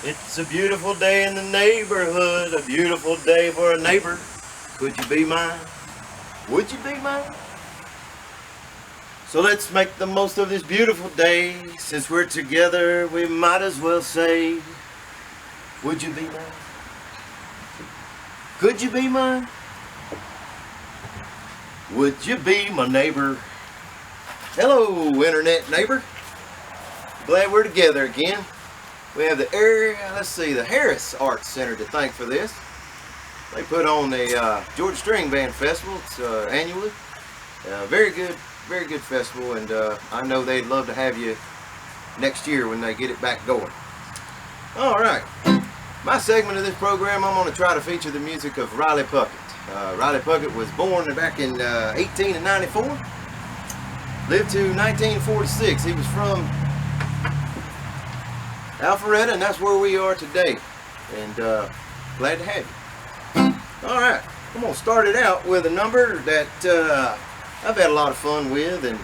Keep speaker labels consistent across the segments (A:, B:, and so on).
A: It's a beautiful day in the neighborhood, a beautiful day for a neighbor. Could you be mine? Would you be mine? So let's make the most of this beautiful day. Since we're together, we might as well say, would you be mine? Could you be mine? Would you be my neighbor? Hello, internet neighbor. Glad we're together again. We have the the Harris Arts Center to thank for this. They put on the Georgia String Band Festival. It's annually. Very good festival, and I know they'd love to have you next year when they get it back going. All right, my segment of this program, I'm going to try to feature the music of Riley Puckett. Riley Puckett was born back in 1894, lived to 1946. He was from Alpharetta, and that's where we are today, and glad to have you. All right, I'm going to start it out with a number that I've had a lot of fun with, and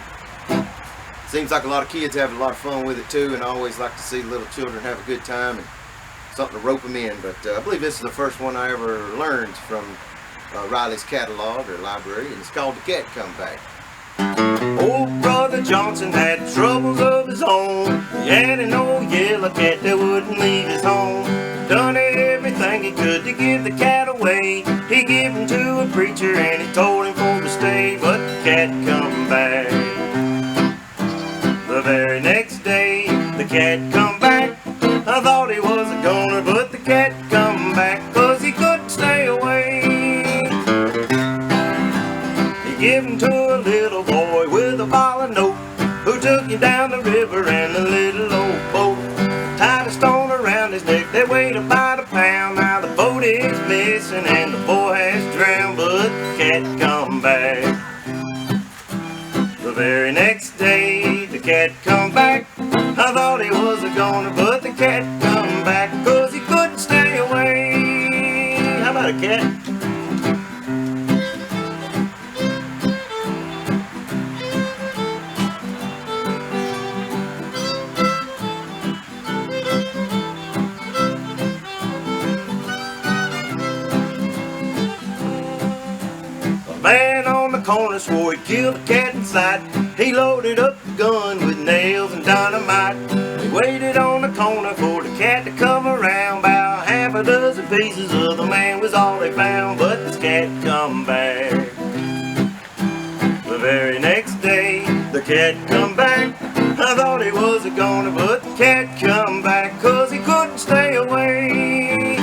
A: it seems like a lot of kids have a lot of fun with it too, and I always like to see little children have a good time and something to rope them in. But I believe this is the first one I ever learned from Riley's catalog or library, and it's called The Cat Come Back. Old Brother Johnson had troubles of his own. He had an old yellow cat that wouldn't leave his home. Done everything he could to give the cat away. He gave him to a preacher and he told him for to stay, but the cat come back. The very next day, the cat come back. I thought he was a goner, but the cat come back, 'cause he couldn't stay away. He gave him to a little boy with a violent note, who took him down the river in a little old boat. Tied a stone around his neck that weighed about a pound. Now the boat is missing and the boy has drowned, but the cat come back. The very next day, the cat come back. I thought he was a goner, but the cat come back, 'cause he couldn't stay away. How about a cat? Man on the corner swore he'd kill the cat inside. He loaded up the gun with nails and dynamite. He waited on the corner for the cat to come around. About half a dozen pieces of the man was all they found, but this cat come back. The very next day, the cat come back. I thought he was a goner, but the cat come back, 'cause he couldn't stay away.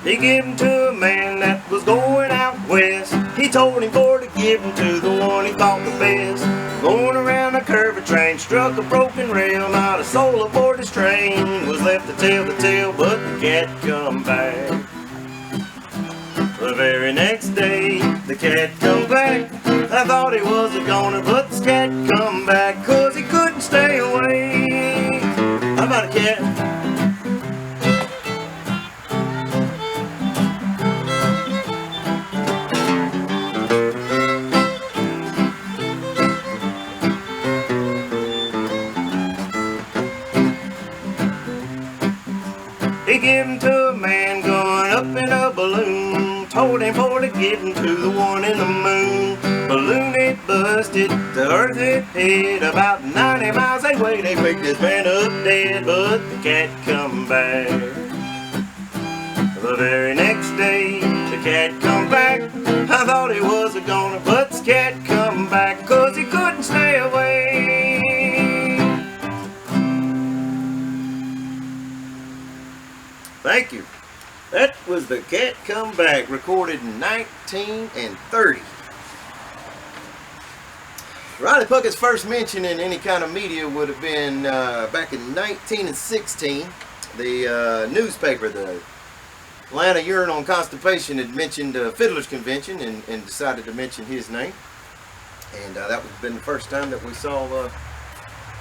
A: He gave him to a man that was going out west. He told him for to give him to the one he thought the best. Going around a curve, a train struck a broken rail. Not a soul aboard this train was left to tell the tale, but the cat come back. The very next day, the cat come back. I thought he was a goner, but the cat come back, 'cause he couldn't stay away. How about a cat? He gave him to a man going up in a balloon. Told him for to give him to the one in the moon. Balloon it busted, the earth it hit. About 90 miles away they picked this man up dead, but the cat come back. The very next day, the cat come back. I thought he was a goner, but the cat come back, 'cause he couldn't stay away. Thank you. That was The Cat Come Back, recorded in 1930. Riley Puckett's first mention in any kind of media would have been back in 1916. The newspaper, the Atlanta Journal on Constipation, had mentioned Fiddler's Convention and decided to mention his name. And that would have been the first time that we saw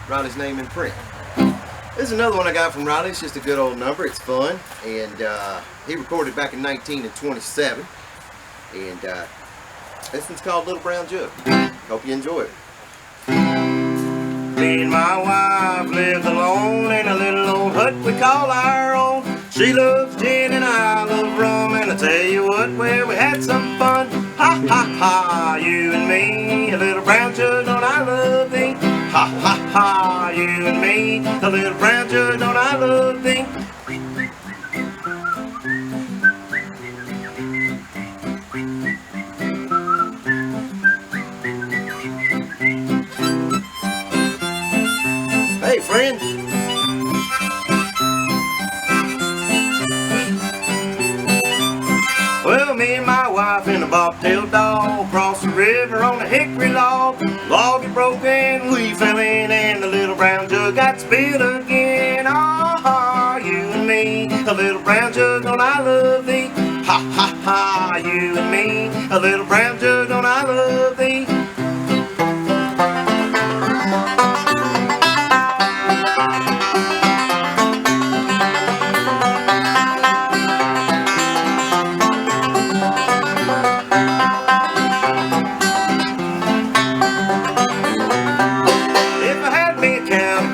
A: Riley's name in print. This is another one I got from Riley. It's just a good old number. It's fun. And he recorded back in 1927. And this one's called Little Brown Jug. Hope you enjoy it. Me and my wife lived alone in a little old hut we all our own. She loves gin and I love rum, and I tell you what, well, we had some fun. Ha ha ha, you and me, a little brown jug, don't I love thee? Ha ha ha, you and me, a little brown jug, don't I love thee? Hey, friend. Well, me and my wife and a bobtail dog crossed the river on a hickory log. Log had broken, we fell in, and the little brown jug got spilled again. Ah, you and me, a little brown jug, don't I love thee? Ha ha ha, you and me, a little brown jug, don't I love thee?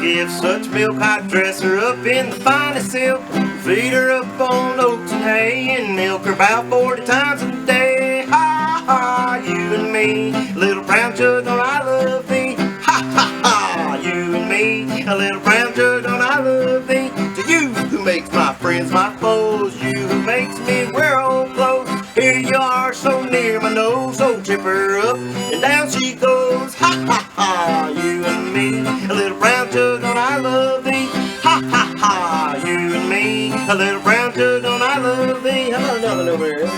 A: Give such milk, I'd dress her up in the finest silk, feed her up on oats and hay, and milk her about 40 times a day. Ha ha, you and me, little brown jug, don't I love thee? Ha ha ha, you and me, a little brown jug, don't I love thee? To you who makes my friends my foes, you who makes me wear old clothes, here you are so near my nose, so trip her up and down she goes. Ha ha ha, you and me, a little brown jug, don't I love thee? Ha ha ha, you and me, a little brown jug, don't I love thee? How about another one over here?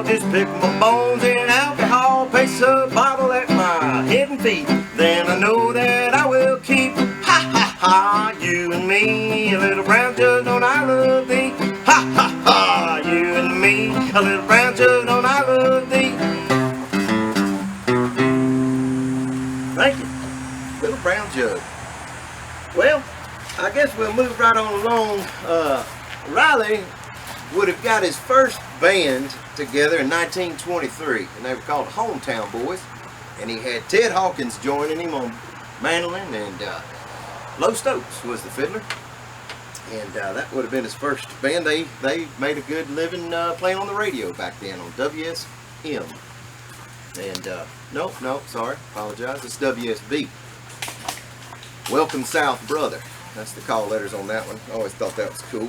A: Just pick my bones in alcohol, paste a bottle at my head and feet, then I know that I will keep. Ha ha ha, you and me, a little brown jug, don't I love thee? Ha ha ha, you and me, a little brown jug, don't I love thee? Thank you, little brown jug. Well, I guess we'll move right on along. Riley would have got his first band together in 1923, and they were called the Hometown Boys, and he had Ted Hawkins joining him on mandolin, and Lo Stokes was the fiddler, and that would have been his first band. They made a good living playing on the radio back then on WSM, and no, sorry, apologize, it's WSB. Welcome South Brother, that's the call letters on that one. I always thought that was cool.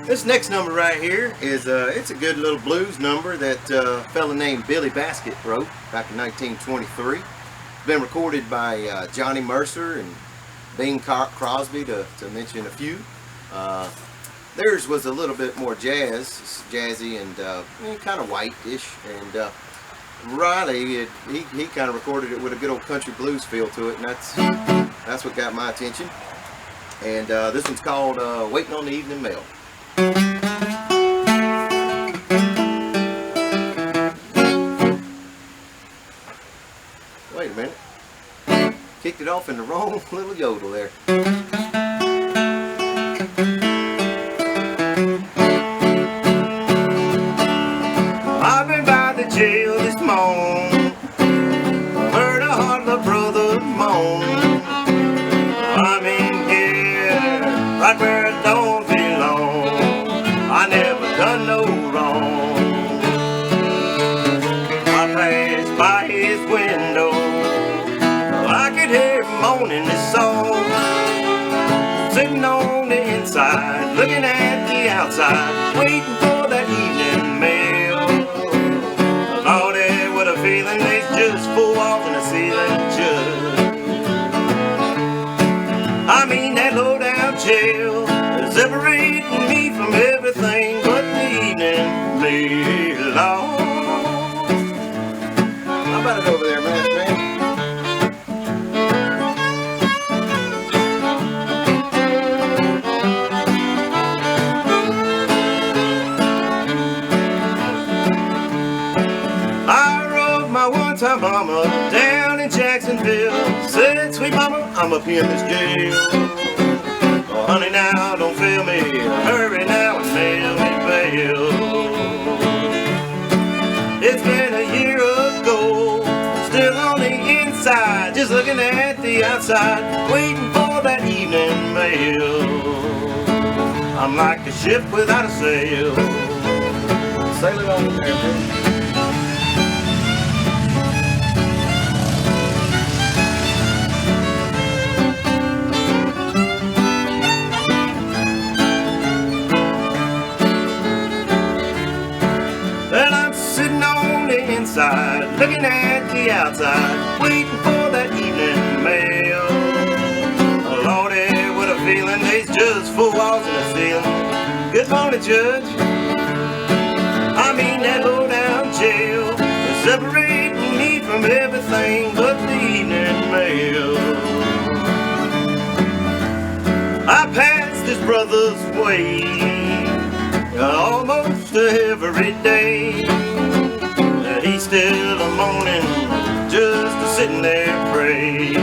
A: This next number right here is it's a good little blues number that a fella named Billy Baskett wrote back in 1923. Been recorded by Johnny Mercer and Bing Crosby, to mention a few. Theirs was a little bit more jazzy and kind of white-ish. And Riley, he kind of recorded it with a good old country blues feel to it, and that's what got my attention. And this one's called "Waiting on the Evening Mail." Wait a minute. Kicked it off in the wrong little yodel there. I've been by the jail this morning, heard a heart of brother moan. I'm in here, right where I don't belong. I never done no wrong. I passed by his window, I could hear him moaning this song. Sitting on the inside, looking at the outside, waiting for that evening mail. Lordy, what a feeling, there's just 4 walls in the ceiling jug. I mean that low-down jail, separating me from everything but the evening mail. How about it over there, man? mama down in Jacksonville. Said, sweet mama, I'm up here in this jail. Oh, honey, now don't fail me. Hurry now and mail me bail. It's been a year ago, still on the inside, just looking at the outside, waiting for that evening mail. I'm like a ship without a sail, sailing on the river. Inside, looking at the outside, waiting for that evening mail. Oh, Lordy, what a feeling, there's just 4 walls in the ceiling. Good morning, Judge. I mean that low down jail, separating me from everything but the evening mail. I pass this brother's way almost every day. He's still a moaning, just a sitting there praying.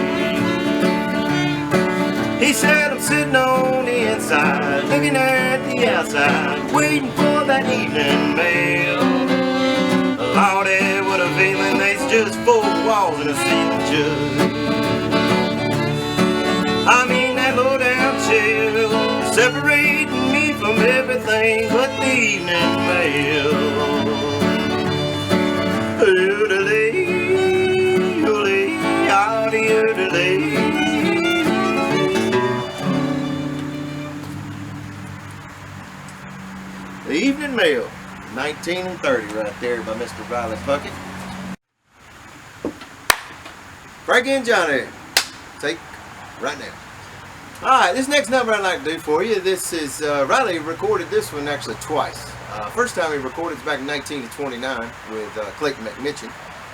A: He said, I'm sitting on the inside, looking at the outside, waiting for that evening mail. Lordy, what a feeling, there's just 4 walls and a ceiling, Judge. I mean that low down chill, separating me from everything but the evening mail. The Evening Mail, 19 and 30 right there by Mr. Riley Puckett. Frankie and Johnny, take right now. Alright, this next number I'd like to do for you, this is, Riley recorded this one actually twice. First time he recorded it back in 1929 with Clayton McMitchin.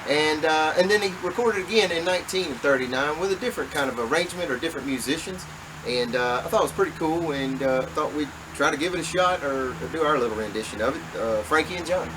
A: And then he recorded again in 1939 with a different kind of arrangement or different musicians. And I thought it was pretty cool, and thought we'd try to give it a shot or do our little rendition of it. Frankie and Johnny.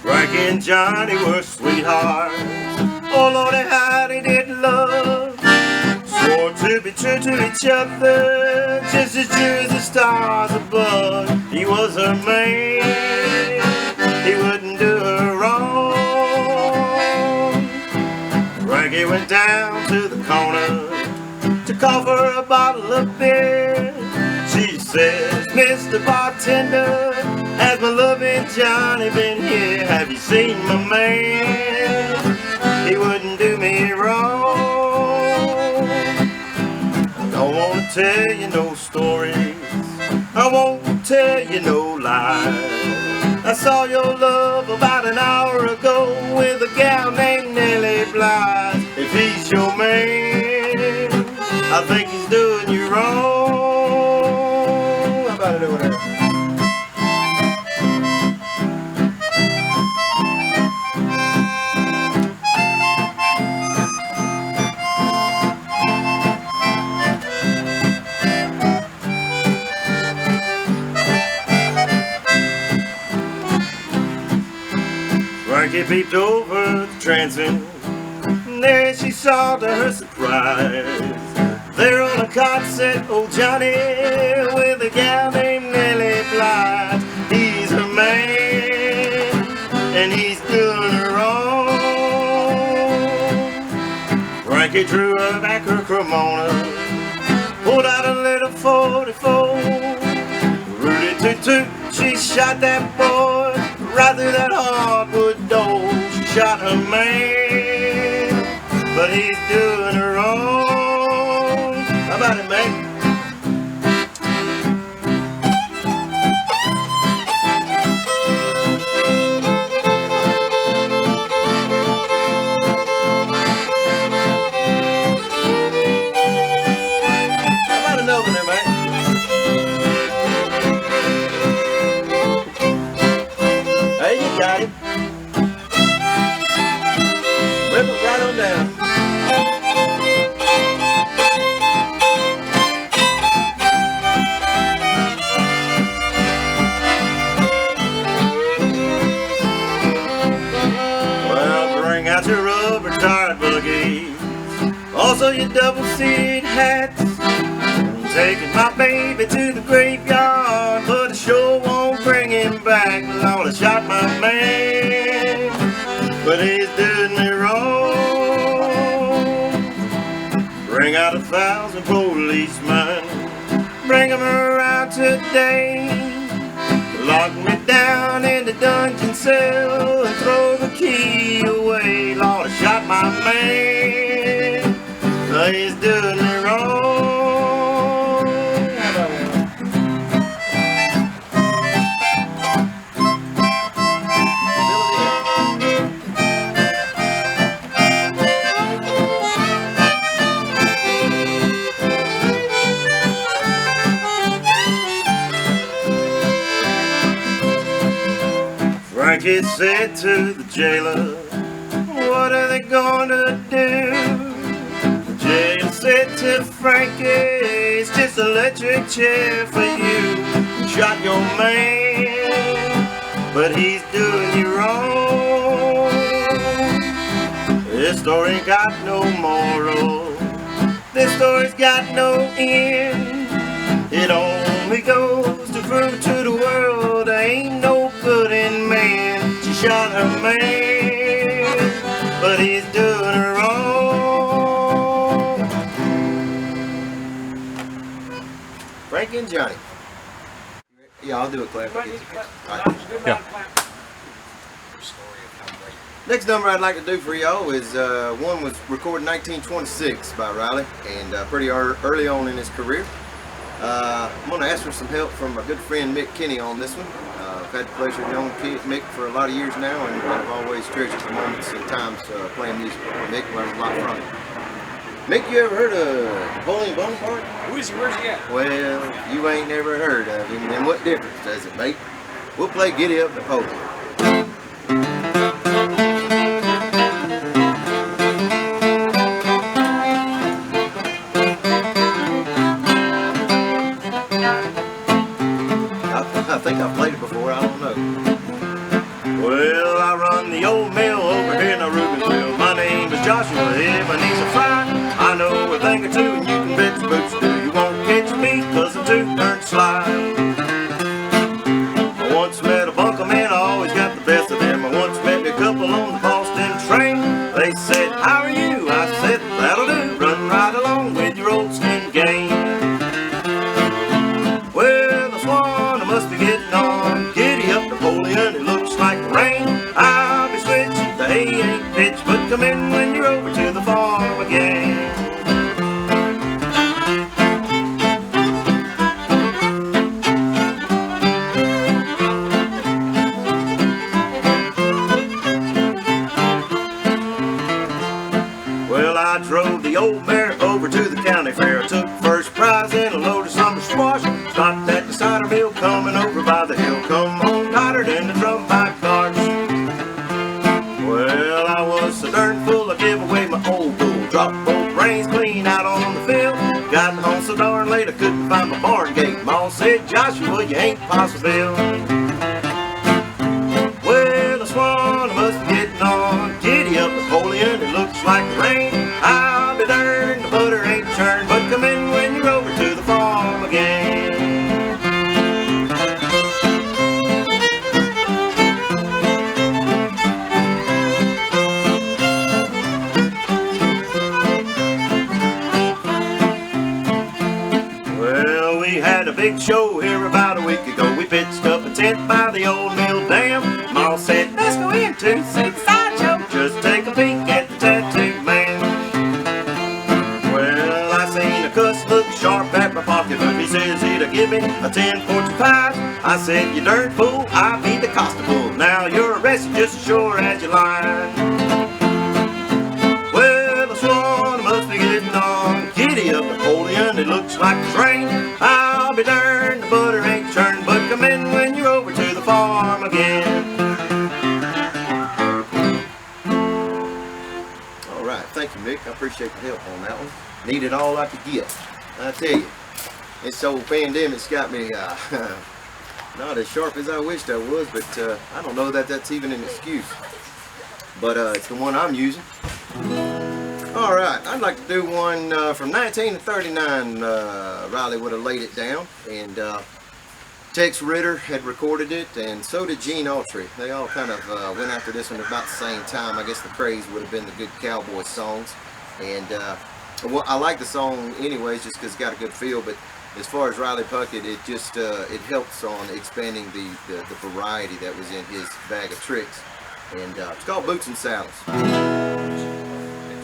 A: Frankie and Johnny were sweethearts. Oh Lordy, how they did love. Swore to be true to each other, just as true as the stars above. He was her man, he wouldn't do her wrong. Frankie went down to the corner to call for a bottle of beer. She says, Mr. Bartender, has my loving Johnny been here? Have you seen my man? He wouldn't do me wrong. I don't want to tell you no stories, I won't tell you no lies. I saw your love about an hour ago with a gal named Nellie Blythe. If he's your man, I think he's doing you wrong. How about it over there? Frankie peeped over the transom, and there she saw to her surprise, there on a cot sat old Johnny with a gal named Nellie Blythe. He's her man, and he's doing her wrong. Frankie drew her back her Cremona, pulled out a little 44. Rudy toot, she shot that boy right through that hardwood door. She shot her man, but he's doing her wrong. How about it, man? How about another one, man? fill your double-seat hats. Taking my baby to the graveyard, but I sure won't bring him back. Lord, I shot my man, but he's doing me wrong. Bring out 1,000 policemen, bring them around today. Lock me down in the dungeon cell and throw the key away. Lord, I shot my man, but he's doing me wrong. Frankie said to the jailer, what are they gonna do? The jailer said to Frankie, it's just an electric chair for you. You shot your man, but he's doing you wrong. This story ain't got no moral, this story's got no end. It only goes to prove to the world there ain't no good in man. She shot her man, but he's doing her wrong. Frankie and Johnny. Yeah, I'll do a clap. Right.
B: Yeah.
A: Next number I'd like to do for y'all is one was recorded in 1926 by Riley, and pretty early on in his career. I'm going to ask for some help from my good friend Mick Kenneth on this one. I've had the pleasure of knowing Mick for a lot of years now, and I've always treasured the moments and times playing music with Mick. Learned a lot from him. Mick, you ever heard of Napoleon Bonaparte?
B: Who is he? Where's he at?
A: Well, you ain't never heard of him, and what difference does it make? We'll play Giddy Up Napoleon. I think I've played it before, I don't know. Well, I run the old mill over here in Revueville. My name is Joshua, Ebenezer Fry. I know a thing or two, and you can bet your boots do. You won't catch me, cause I'm two-turned sly. I once met a bunker man, I always got the best of them. I once met a couple on the Boston train. They said, how are you? I said, that'll do. Run right along with your old skin game. Well, the swan, I must be getting on. Giddy up Napoleon, it looks like rain. I'll be switching, the hay ain't pitched, but come in when you're over to the farm again. Well, I drove the old mare over to the county fair. I took first prize in a load of summer squash. Stopped at the cider mill coming over by the hill. Come home tighter than the drum by cars. Well, I was so darn full I gave away my old bull. Dropped both reins clean out on the field. Got home so darn late I couldn't find my barn gate. Ma said, Joshua, you ain't possible. Well, the swan must be getting on. Giddy up Napoleon, it looks like rain. I'll be darned, the butter ain't churned, but come in when you're over to the farm again. Well, we had a big show here about a week ago. We pitched up a tent by the old mill dam. Ma said, let's go in to see the sideshow. Just take a peek at the tattoo man. Well, I seen a cuss look sharp at my pocketbook. He says he'd give me a 10.45. I said, you darn fool, I be the constable. Now you're arrested just as sure as you lie. Well, the swan must be getting on. Giddy up Napoleon, it looks like it's rain. I'll be darned, the butter ain't churned, but come in when you're over to the farm again. All right, thank you, Mick. I appreciate the help on that one. Need it all I could get. I tell you, this old pandemic's got me not as sharp as I wished I was, but I don't know that that's even an excuse. But it's the one I'm using. All right, I'd like to do one from 1939. Riley would have laid it down, and Tex Ritter had recorded it, and so did Gene Autry. They all kind of went after this one about the same time. I guess the craze would have been the good cowboy songs, and well, I like the song anyways, just because it's got a good feel. But as far as Riley Puckett, it just it helps on expanding the variety that was in his bag of tricks, and it's called Boots and Saddles.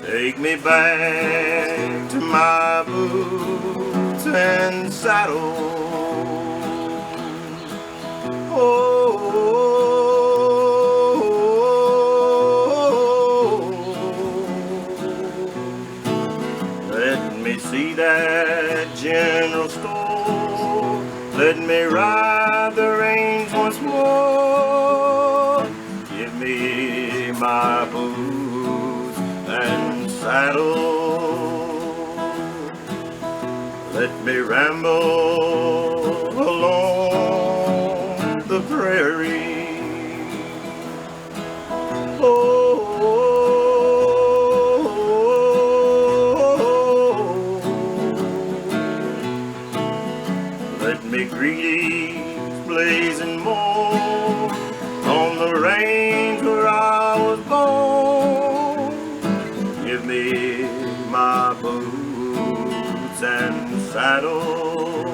A: Take me back to my boots and saddles. Let me see that general store. Let me ride the range once more. Give me my boots and saddle. Let me ramble along the prairie. Let me greet blazing morn on the range where I was born. Give me my boots and saddle.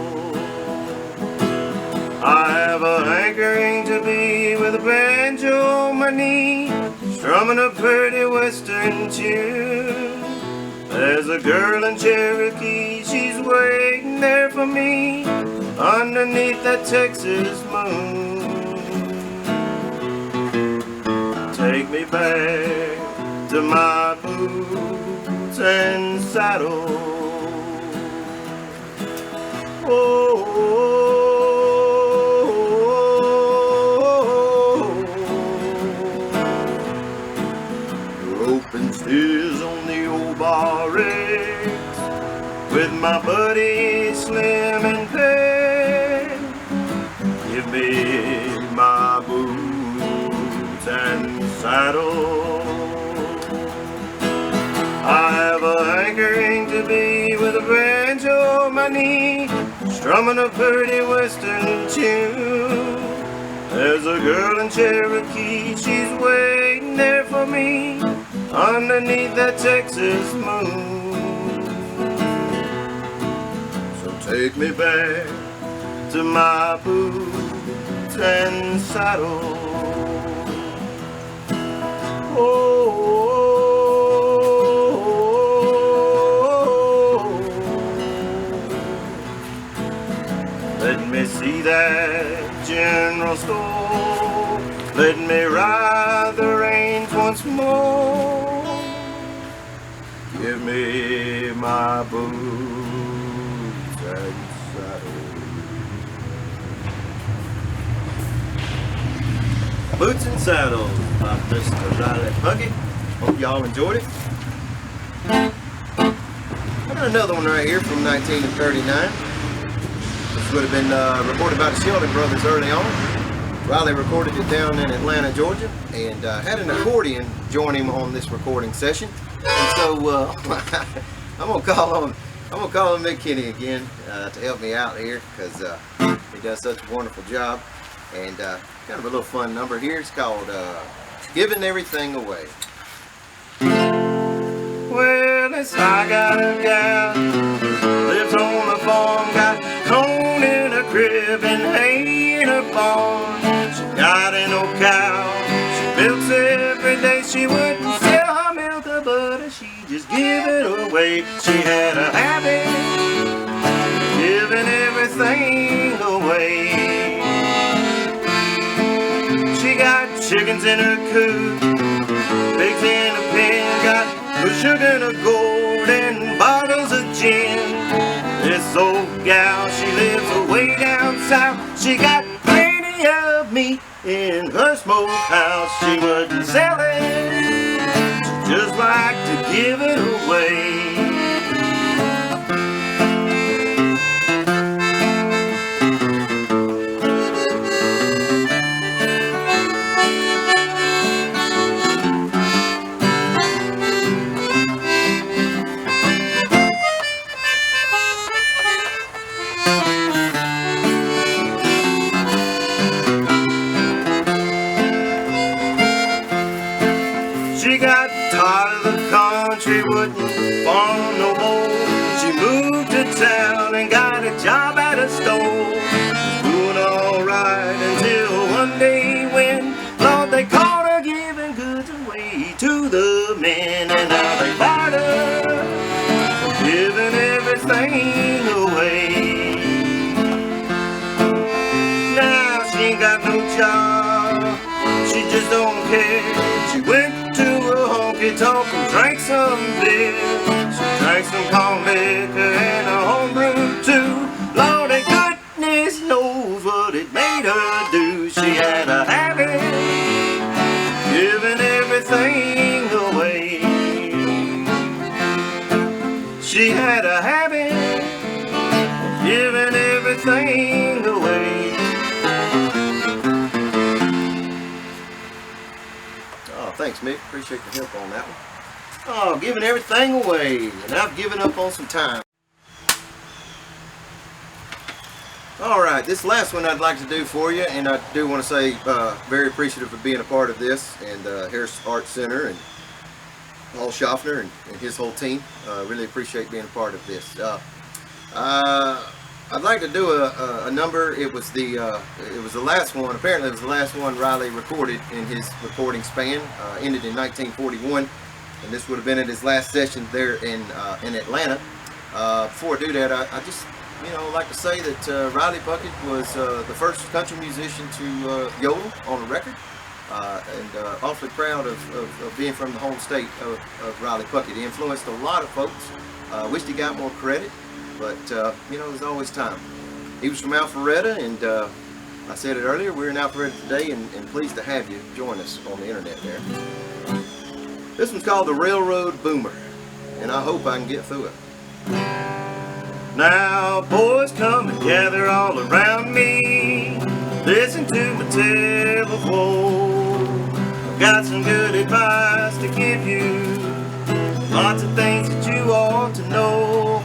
A: I have a hankering to be with a banjo on my knee, strumming a pretty western tune. There's a girl in Cherokee, she's waiting there for me underneath that Texas moon. Take me back to my boots and saddle. Roping steers on the old bar X with my buddy Slim and Peg. Give me my boots and saddle. I have a hankering to be with a banjo on my knee, strumming a pretty western tune. There's a girl in Cherokee, she's waiting there for me underneath that Texas moon. So take me back to my boots and saddle. Let me see that general store. Let me ride the range once more. Give me my boots and saddle. Boots and Saddles by Mr. Riley Puckett. Hope y'all enjoyed it. I got another one right here from 1939. This would have been recorded by the Sheldon Brothers early on. Riley recorded it down in Atlanta, Georgia, and had an accordion join him on this recording session. And so I'm gonna call on Mick Kenny again to help me out here, because he does such a wonderful job. And kind of a little fun number here. It's called "Giving Everything Away." Well, I got a gal, lives on the farm, got corn in her crib and hay in her barn. She got an old cow, she milks every day. She wouldn't sell her milk or butter, she just give it away. She had a habit of giving everything away. She got chickens in her coop, pigs in a pen, got sugar and a gold and bottles of gin. This old gal, she lives way down south. She got plenty of meat in her smokehouse. She wouldn't sell it, she just like to give it away. town and got a job at a store. Doing alright until one day when, Lord, they caught her giving goods away to the men. And now they fired her, giving everything away. Now she ain't got no job, she just don't care. She went to a honky-tonk and drank some beer. She drank some corn liquor and a homebrew too. Lord, and goodness knows what it made her do. She had a habit, giving everything away. She had a habit, giving everything away. Oh, thanks, Mick. Appreciate the help on that one. Oh, giving everything away, and I've given up on some time. Alright, this last one I'd like to do for you, and I do want to say very appreciative of being a part of this, and Harris Art Center, and Paul Schaffner, and his whole team. Really appreciate being a part of this. I'd like to do a number. It was the last one. Apparently, it was the last one Riley recorded in his recording span. Ended in 1941, and this would have been at his last session there in Atlanta. Before I do that, I just like to say that Riley Puckett was the first country musician to yodel on a record, and awfully proud of being from the home state of Riley Puckett. He influenced a lot of folks. Wished he got more credit. But, there's always time. He was from Alpharetta, and I said it earlier, we're in Alpharetta today, and pleased to have you join us on the internet there. This one's called The Railroad Boomer, and I hope I can get through it. Now, boys, come and gather all around me. Listen to my tale of woe. I've got some good advice to give you. Lots of things that you ought to know.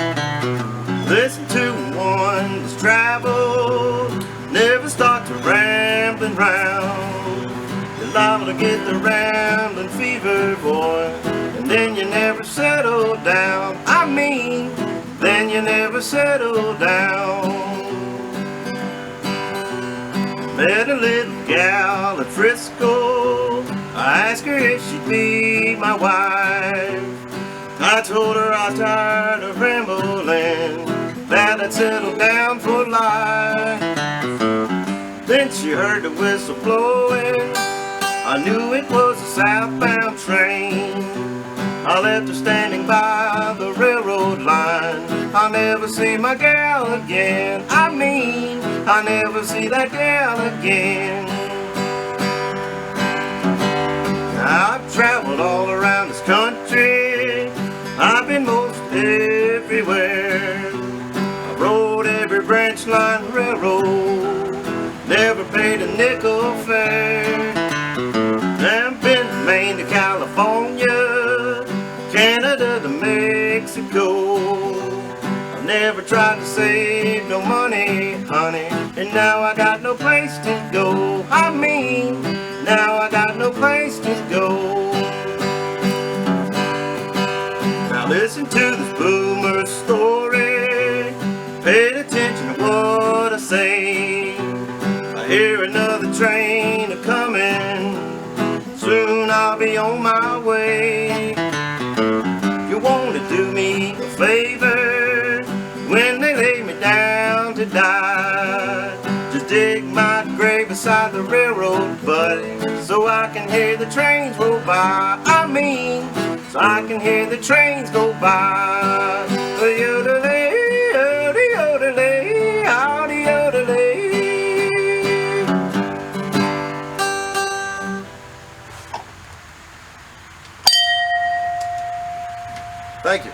A: Listen to one that's traveled, never start to rambling round. You're liable to get the rambling fever, boy, and then you never settle down. I mean, then you never settle down. Met a little gal at Frisco. I asked her if she'd be my wife. I told her I was tired of rambling, that I'd settle down for life. Then she heard the whistle blowing. I knew it was a southbound train. I left her standing by the railroad line. I'll never see my gal again. I mean, I'll never see that gal again. Now, I've traveled all around this country. I've been most everywhere. I rode every branch line railroad, never paid a nickel fare. I've been from Maine to California, Canada to Mexico. I never tried to save no money, honey, and now I got no place to go. I mean, now I got no place to go. Listen to this boomer story. Pay attention to what I say. I hear another train a-coming. Soon I'll be on my way. You wanna do me a favor when they lay me down to die? Just dig my grave beside the railroad, buddy, so I can hear the trains roll by. I mean, so I can hear the trains go by. Yodelay, yodelay, yodelay. Thank you.